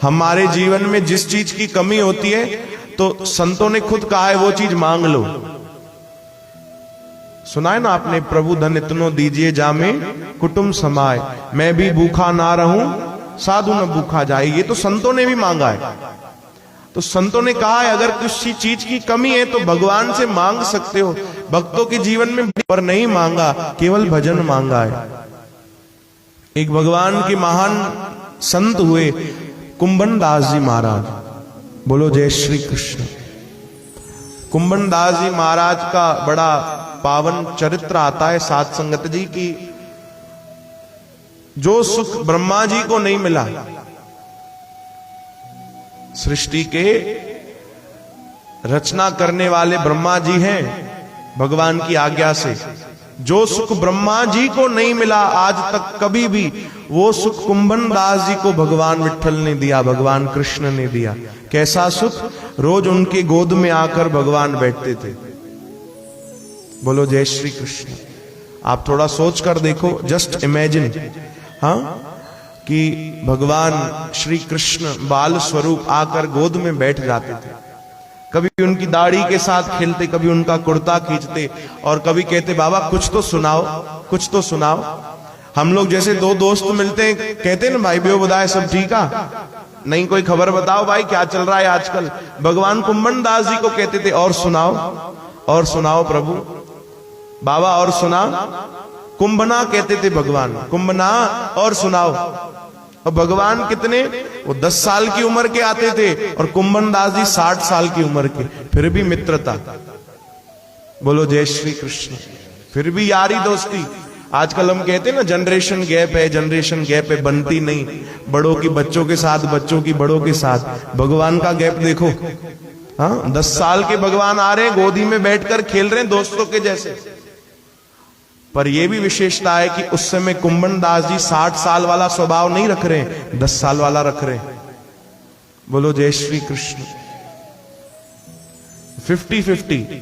हमारे जीवन में जिस चीज की कमी होती है तो संतों ने खुद कहा है वो चीज मांग लो। सुना है ना आपने, प्रभु धन इतनो दीजिए जामे कुटुंब समाए, मैं भी भूखा ना रहूं साधु न भूखा जाए। ये तो संतों ने भी मांगा है। तो संतों ने कहा है अगर किसी चीज की कमी है तो भगवान से मांग सकते हो। भक्तों के जीवन में पर नहीं मांगा, केवल भजन मांगा है। एक भगवान के महान संत हुए कुंभन दास जी महाराज। बोलो जय श्री कृष्ण। कुंभन दास जी महाराज का बड़ा पावन चरित्र आता है साध संगत जी की। जो सुख ब्रह्मा जी को नहीं मिला, सृष्टि के रचना करने वाले ब्रह्मा जी हैं, भगवान की आज्ञा से जो सुख ब्रह्मा जी को नहीं मिला आज तक कभी भी, वो सुख कुंभन दास जी को भगवान विट्ठल ने दिया, भगवान कृष्ण ने दिया। कैसा सुख? रोज उनके गोद में आकर भगवान बैठते थे। बोलो जय श्री कृष्ण। आप थोड़ा सोच कर देखो, जस्ट इमेजिन, हाँ, कि भगवान श्री कृष्ण बाल स्वरूप आकर गोद में बैठ जाते थे। कभी उनकी दाढ़ी के साथ खेलते, कभी उनका कुर्ता खींचते और कभी कहते बाबा कुछ तो सुनाओ, कुछ तो सुनाओ। हम लोग जैसे दो दोस्त मिलते हैं, कहते ना भाई बेओ बताए सब ठीक है, नहीं कोई खबर बताओ भाई क्या चल रहा है आजकल। भगवान कुंभन दास जी को कहते थे और सुनाओ, और सुनाओ प्रभु, बाबा और सुना। कुंभना कहते थे भगवान, कुंभना और सुनाओ। और भगवान कितने, वो 10 साल की उम्र के आते थे और कुंभन दास जी 60 साल की उम्र के, फिर भी मित्रता। बोलो जय श्री कृष्ण। फिर भी यारी दोस्ती। आजकल हम कहते हैं ना जनरेशन गैप है, जनरेशन गैप है, बनती नहीं। बड़ों की बच्चों के साथ, बच्चों की बड़ों के साथ। भगवान का गैप देखो, हाँ, 10 साल के भगवान आ रहे हैं, गोदी में बैठकर खेल रहे हैं दोस्तों के जैसे। पर यह भी विशेषता है कि उस समय कुंभन दास जी 60 साल वाला स्वभाव नहीं रख रहे हैं, 10 साल वाला रख रहे हैं। बोलो जय श्री कृष्ण। 50-50।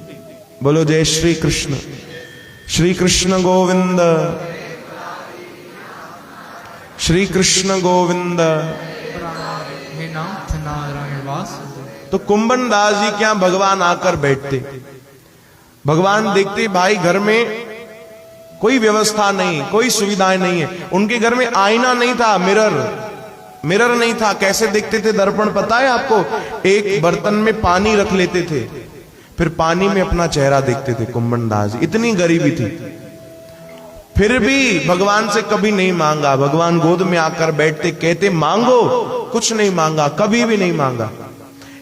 बोलो जय श्री कृष्ण। श्री कृष्ण गोविंद, श्री कृष्ण गोविंद। तो कुंभन दास जी क्या भगवान आकर बैठते, भगवान देखते भाई घर में कोई व्यवस्था नहीं, कोई सुविधाएं नहीं है। उनके घर में आईना नहीं था, मिरर नहीं था। कैसे देखते थे दर्पण पता है आपको? एक बर्तन में पानी रख लेते थे, फिर पानी में अपना चेहरा देखते थे कुंभन दास जी। इतनी गरीबी थी, फिर भी भगवान से कभी नहीं मांगा। भगवान गोद में आकर बैठते, कहते मांगो, कुछ नहीं मांगा, कभी भी नहीं मांगा।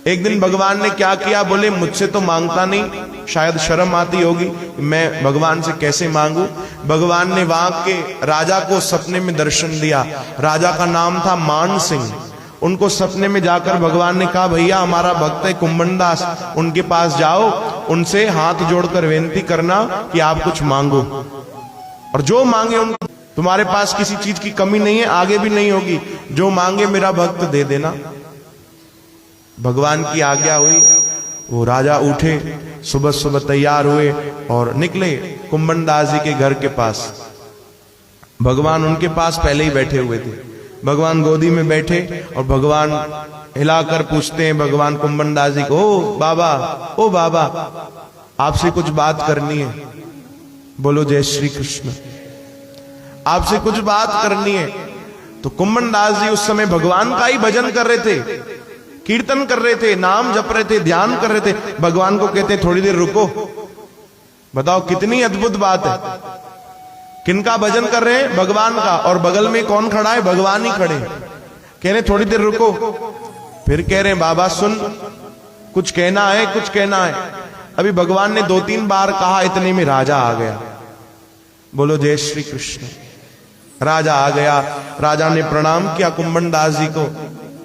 एक दिन भगवान ने क्या किया, बोले मुझसे तो मांगता नहीं, शायद शर्म आती होगी, मैं भगवान से कैसे मांगू। भगवान ने वहां के राजा को सपने में दर्शन दिया। राजा का नाम था मान सिंह। उनको सपने में जाकर भगवान ने कहा भैया हमारा भक्त है कुंभन दास, उनके पास जाओ, उनसे हाथ जोड़कर विनती करना कि आप कुछ मांगो, और जो मांगे उनको, तुम्हारे पास किसी चीज की कमी नहीं है, आगे भी नहीं होगी, जो मांगे मेरा भक्त दे देना। भगवान की आज्ञा हुई। वो राजा उठे, सुबह सुबह तैयार हुए और निकले कुंभन दास जी के घर के पास। भगवान उनके पास पहले ही बैठे हुए थे। भगवान गोदी में बैठे और भगवान हिलाकर पूछते हैं भगवान कुंभन दास जी को, ओ बाबा आपसे कुछ बात करनी है। बोलो जय श्री कृष्ण। आपसे कुछ बात करनी है। तो कुंभन दास जी उस समय भगवान का ही भजन कर रहे थे, कीर्तन कर रहे थे, नाम जप रहे थे, ध्यान कर रहे थे। भगवान को कहते थोड़ी देर रुको। बताओ कितनी अद्भुत बात है। किनका भजन कर रहे हैं? भगवान का। और बगल में कौन खड़ा है? भगवान ही खड़े। कह रहे थोड़ी देर रुको। फिर कह रहे बाबा सुन, कुछ कहना है, कुछ कहना है। अभी भगवान ने 2-3 बार कहा, इतने में राजा आ गया। बोलो जय श्री कृष्ण। राजा आ गया। राजा ने प्रणाम किया कुंभन दास जी को।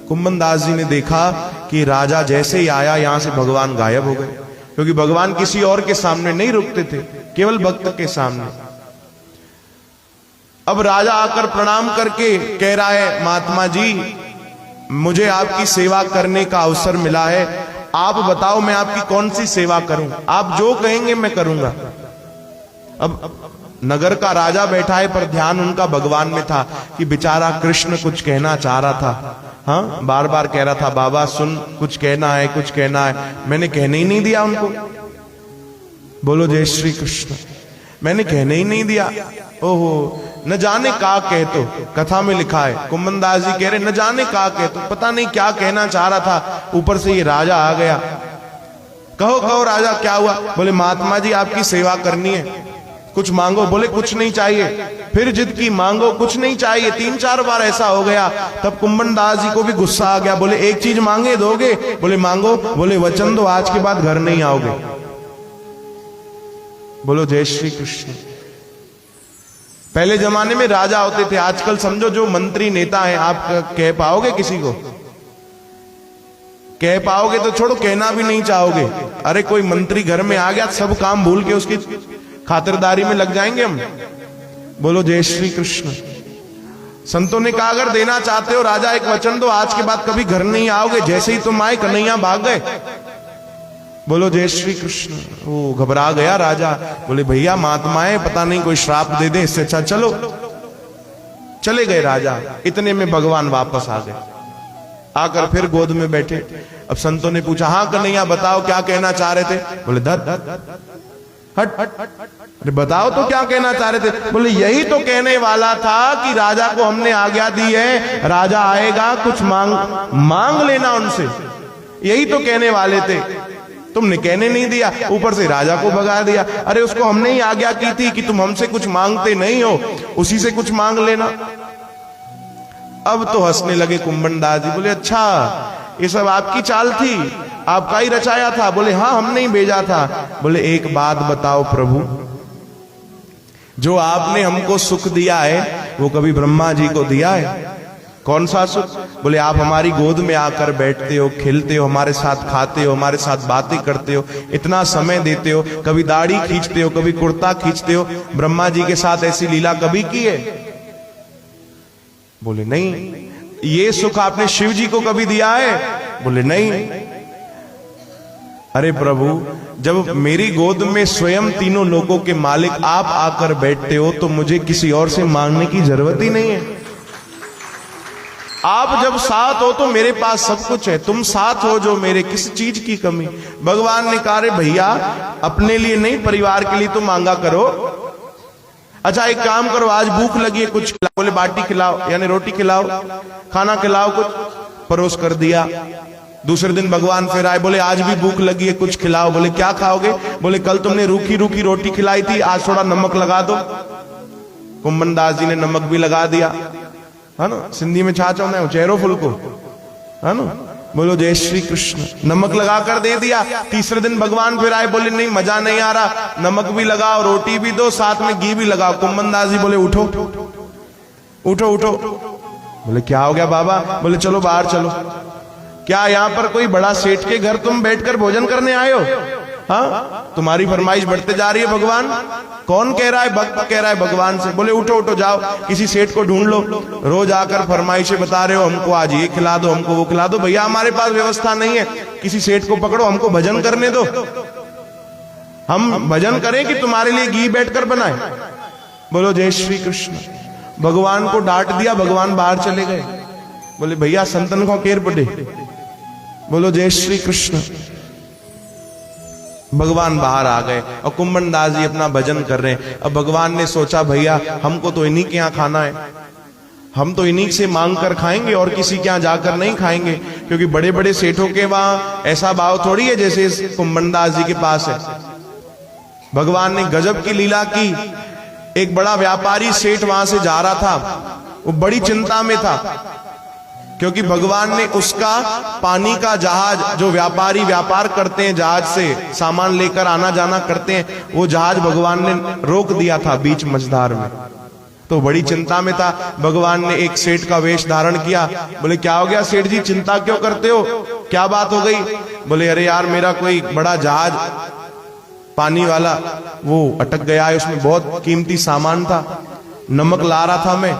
कुंभन दास जी ने देखा कि राजा जैसे ही आया यहां से भगवान गायब हो गए, क्योंकि भगवान किसी और के सामने नहीं रुकते थे, केवल भक्त के सामने। अब राजा आकर प्रणाम करके कह रहा है महात्मा जी मुझे आपकी सेवा करने का अवसर मिला है, आप बताओ मैं आपकी कौन सी सेवा करूं, आप जो कहेंगे मैं करूंगा। अब नगर का राजा बैठा है पर ध्यान उनका भगवान में था कि बेचारा कृष्ण कुछ कहना चाह रहा था। हाँ, बार बार कह रहा था बाबा सुन, कुछ कहना है, कुछ कहना है। मैंने कहने ही नहीं दिया उनको। बोलो जय श्री कृष्ण। मैंने कहने ही नहीं दिया। ओहो, न जाने का कह तो, कथा में लिखा है, कुंभनदास जी कह रहे न जाने का कह तो, पता नहीं क्या कहना चाह रहा था। ऊपर से ये राजा आ गया। कहो कहो राजा क्या हुआ? बोले महात्मा जी आपकी सेवा करनी है, कुछ मांगो। बोले कुछ नहीं चाहिए। फिर जिद की, मांगो, कुछ नहीं चाहिए। 3-4 बार ऐसा हो गया। तब कुंभनदास जी को भी गुस्सा आ गया। बोले एक चीज मांगे, दोगे? बोले मांगो। बोले वचन दो आज के बाद घर नहीं आओगे। बोलो जय श्री कृष्ण। पहले जमाने में राजा होते थे, आजकल समझो जो मंत्री नेता है, आप कह पाओगे किसी को? कह पाओगे तो छोड़ो, कहना भी नहीं चाहोगे। अरे कोई मंत्री घर में आ गया, सब काम भूल के उसकी खातिरदारी में लग जाएंगे हम। बोलो जय श्री कृष्ण। संतों ने कहा अगर देना चाहते हो राजा एक वचन दो, आज के बाद कभी घर नहीं आओगे। जैसे ही तुम आए कन्हैया भाग गए। बोलो जय श्री कृष्ण। वो घबरा गया राजा। बोले भैया महात्माएं पता नहीं कोई श्राप दे दे, इससे अच्छा चलो। चले गए राजा। इतने में भगवान वापस आ गए। आकर फिर गोद में बैठे। अब संतों ने पूछा हाँ कन्हैया बताओ क्या कहना चाह रहे थे? बोले धत हट। अरे बताओ तो क्या कहना चाह रहे थे? बोले यही तो कहने वाला था कि राजा को हमने आज्ञा दी है, राजा आएगा कुछ मांग लेना उनसे। यही तो कहने वाले थे, तुमने कहने नहीं दिया, ऊपर से राजा को भगा दिया। अरे उसको हमने ही आज्ञा की थी कि तुम हमसे कुछ मांगते नहीं हो, उसी से कुछ मांग लेना। अब तो हंसने लगे कुंभनदास जी। बोले अच्छा ये सब आपकी चाल थी, आपका ही रचाया था? बोले हाँ हमने ही भेजा था। बोले एक बात बताओ प्रभु, जो आपने हमको सुख दिया है वो कभी ब्रह्मा जी को दिया है? कौन सा सुख? बोले आप हमारी गोद में आकर बैठते हो, खेलते हो, हमारे साथ खाते हो, हमारे साथ बातें करते हो, इतना समय देते हो, कभी दाढ़ी खींचते हो, कभी कुर्ता खींचते हो। ब्रह्मा जी के साथ ऐसी लीला कभी की है? बोले नहीं। ये सुख आपने शिव जी को कभी दिया है? बोले नहीं। अरे प्रभु जब मेरी गोद में स्वयं तीनों लोगों के मालिक आप आकर बैठते हो तो मुझे किसी और से मांगने की जरूरत ही नहीं है। आप जब साथ हो तो मेरे पास सब कुछ है, तुम साथ हो जो मेरे, किस चीज की कमी? भगवान ने कहा रे भैया अपने लिए नहीं परिवार के लिए तो मांगा करो। अच्छा एक काम करो, आज भूख लगी है कुछ खिलाओ। बोले बाटी खिलाओ, यानी रोटी खिलाओ, खाना खिलाओ, कुछ परोस कर दिया। दूसरे दिन भगवान फिर आए। बोले आज भी भूख लगी है कुछ खिलाओ। बोले क्या खाओगे? बोले कल तुमने रूखी रूखी रोटी खिलाई थी, आज थोड़ा नमक लगा दो। कुंभनदास जी ने नमक भी लगा दिया, है ना। सिंधी में छा चाहना है चेहरो फुलको, है ना। बोलो जय श्री कृष्ण। नमक लगा कर दे दिया। तीसरे दिन भगवान फिर आए। बोले नहीं मजा नहीं आ रहा, नमक भी लगाओ, रोटी भी दो, साथ में घी भी लगाओ। कुंभनदास जी बोले उठो उठो उठो। बोले क्या हो गया बाबा? बोले चलो बाहर चलो। क्या यहाँ पर कोई बड़ा सेठ के घर तुम बैठकर भोजन करने आए हो? हाँ तुम्हारी फरमाइश बढ़ते जा रही है भगवान। कौन कह रहा है? भक्त कह रहा है भगवान से। बोले उठो उठो जाओ किसी सेठ को ढूंढ लो, रोज आकर फरमाइशें बता रहे हो, हमको आज ये खिला दो, हमको वो खिला दो। भैया हमारे पास व्यवस्था नहीं है, किसी सेठ को पकड़ो, हमको भजन करने दो, हम भजन करें कि तुम्हारे लिए घी बैठकर बनाए। बोलो जय श्री कृष्ण। भगवान को डांट दिया, भगवान बाहर चले गए। बोले भैया संतन को केर पड़े। बोलो जय श्री कृष्ण। भगवान बाहर आ गए और कुंभनदास जी अपना भजन कर रहे हैं। अब भगवान ने सोचा भैया हमको तो इन्हीं के यहाँ खाना है, हम तो इन्हीं से मांग कर खाएंगे और किसी के यहाँ जाकर नहीं खाएंगे, क्योंकि बड़े बड़े सेठों के वहां ऐसा भाव थोड़ी है जैसे इस कुंभनदास जी के पास है। भगवान ने गजब की लीला की। एक बड़ा व्यापारी सेठ वहां से जा रहा था, वो बड़ी चिंता में था, क्योंकि भगवान ने उसका पानी का जहाज, जो व्यापारी व्यापार करते हैं जहाज से सामान लेकर आना जाना करते हैं, वो जहाज भगवान ने रोक दिया था बीच मझधार में। तो बड़ी चिंता में था। भगवान ने एक सेठ का वेश धारण किया। बोले क्या हो गया सेठ जी, चिंता क्यों करते हो, क्या बात हो गई? बोले अरे यार मेरा कोई बड़ा जहाज पानी वाला वो अटक गया है, उसमें बहुत कीमती सामान था, नमक ला रहा था मैं,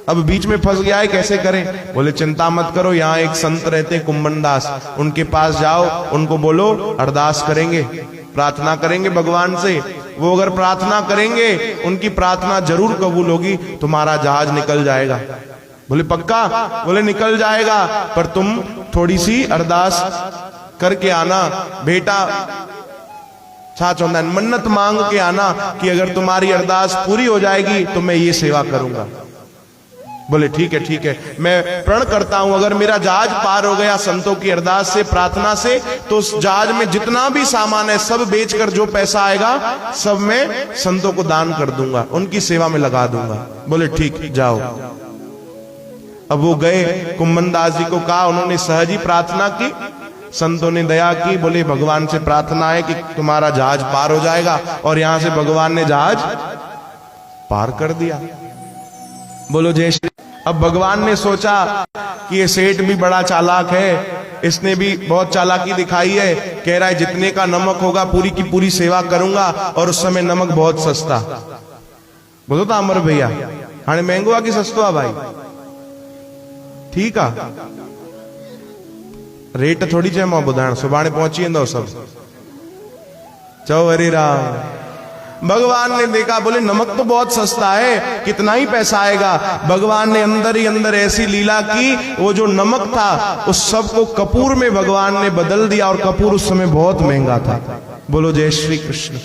अब बीच में फंस गया है, कैसे करें? बोले चिंता मत करो, यहाँ एक संत रहते हैं कुंभनदास, उनके पास जाओ, उनको बोलो अरदास करेंगे, प्रार्थना करेंगे भगवान से, वो अगर प्रार्थना करेंगे उनकी प्रार्थना जरूर कबूल होगी, तुम्हारा जहाज निकल जाएगा। बोले पक्का? बोले निकल जाएगा, पर तुम थोड़ी सी अरदास करके आना बेटा, साच होता है, मन्नत मांग के आना कि अगर तुम्हारी अरदास पूरी हो जाएगी तो मैं ये सेवा करूंगा। बोले ठीक है ठीक है, मैं प्रण करता हूं अगर मेरा जहाज पार हो गया संतों की अरदास से, प्रार्थना से, तो उस जहाज में जितना भी सामान है सब बेचकर जो पैसा आएगा सब मैं संतों को दान कर दूंगा, उनकी सेवा में लगा दूंगा। बोले ठीक, जाओ। अब वो गए, कुंभन दास जी को कहा, उन्होंने सहज ही प्रार्थना की, संतों ने दया की, बोले भगवान से प्रार्थना है कि तुम्हारा जहाज पार हो जाएगा, और यहां से भगवान ने जहाज पार कर दिया। बोलो जय श्री। अब भगवान ने सोचा कि ये सेठ भी बड़ा चालाक है, इसने भी बहुत चालाकी दिखाई है, कह रहा है जितने का नमक होगा पूरी की पूरी सेवा करूंगा, और उस समय नमक बहुत सस्ता। बोलो तो अमर भैया हाणे महंगो आ कि सस्तो आ भाई? ठीक आ, रेट थोड़ी चए मां ॿुधाइण, सुभाणे पहुंची वेंदो सब। चओ हरे राम। भगवान ने देखा, बोले नमक तो बहुत सस्ता है, कितना ही पैसा आएगा। भगवान ने अंदर ही अंदर ऐसी लीला की, वो जो नमक था उस सब को कपूर में भगवान ने बदल दिया, और कपूर उस समय बहुत महंगा था। बोलो जय श्री कृष्ण।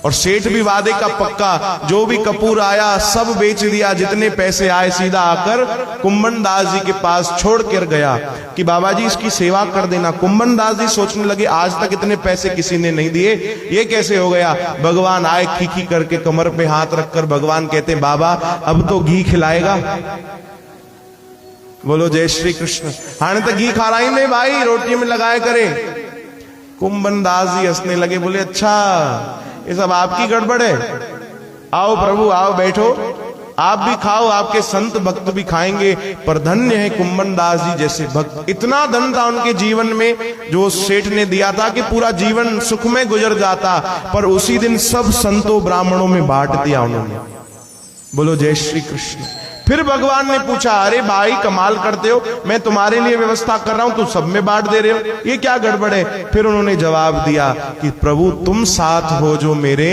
और सेठ भी वादे का पक्का, जो भी कपूर आया सब बेच दिया, जितने पैसे आए सीधा आकर कुंभन दास जी के पास छोड़ कर गया कि बाबा जी इसकी सेवा कर देना। कुंभन दास जी सोचने लगे आज तक इतने पैसे किसी ने नहीं दिए, ये कैसे हो गया। भगवान आए, खीखी करके कमर पे हाथ रखकर भगवान कहते बाबा अब तो घी खिलाएगा। बोलो जय श्री कृष्ण। हाने तो घी खा रही नहीं भाई, रोटी में लगाए करे। कुंभन दास जी हंसने लगे, बोले अच्छा ये सब आपकी गड़बड़ है, आओ प्रभु आओ बैठो, आप भी खाओ, आपके संत भक्त भी खाएंगे। पर धन्य है कुंभन दास जी जैसे भक्त। इतना धन था उनके जीवन में जो सेठ ने दिया था कि पूरा जीवन सुख में गुजर जाता, पर उसी दिन सब संतों ब्राह्मणों में बांट दिया उन्होंने। बोलो जय श्री कृष्ण। फिर भगवान ने पूछा, अरे भाई कमाल करते हो, मैं तुम्हारे लिए व्यवस्था कर रहा हूं, तुम सब में बांट दे रहे हो, ये क्या गड़बड़ है। फिर उन्होंने जवाब दिया कि प्रभु तुम साथ हो जो मेरे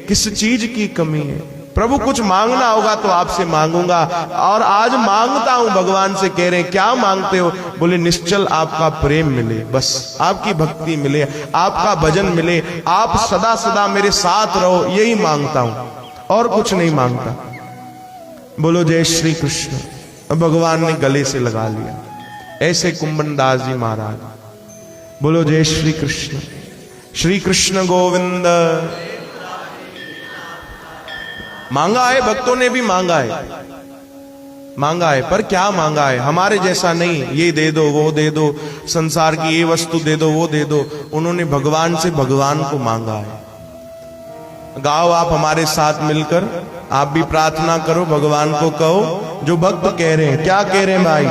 किस चीज की कमी है। प्रभु कुछ मांगना होगा तो आपसे मांगूंगा, और आज मांगता हूं। भगवान से कह रहे हैं क्या मांगते हो। बोले निश्चल आपका प्रेम मिले, बस आपकी भक्ति मिले, आपका भजन मिले, आप सदा सदा मेरे साथ रहो, यही मांगता हूं, और कुछ नहीं मांगता। बोलो जय श्री कृष्ण। भगवान ने गले से लगा लिया। ऐसे कुंभन दास जी महाराज। बोलो जय श्री कृष्ण। श्री कृष्ण गोविंद। मांगा है, भक्तों ने भी मांगा है, मांगा है, पर क्या मांगा है, हमारे जैसा नहीं, ये दे दो वो दे दो, संसार की ये वस्तु दे दो वो दे दो। उन्होंने भगवान से भगवान को मांगा है। गाओ आप हमारे साथ मिलकर, आप भी प्रार्थना करो, भगवान को कहो जो भक्त कह रहे हैं। क्या कह रहे हैं भाई?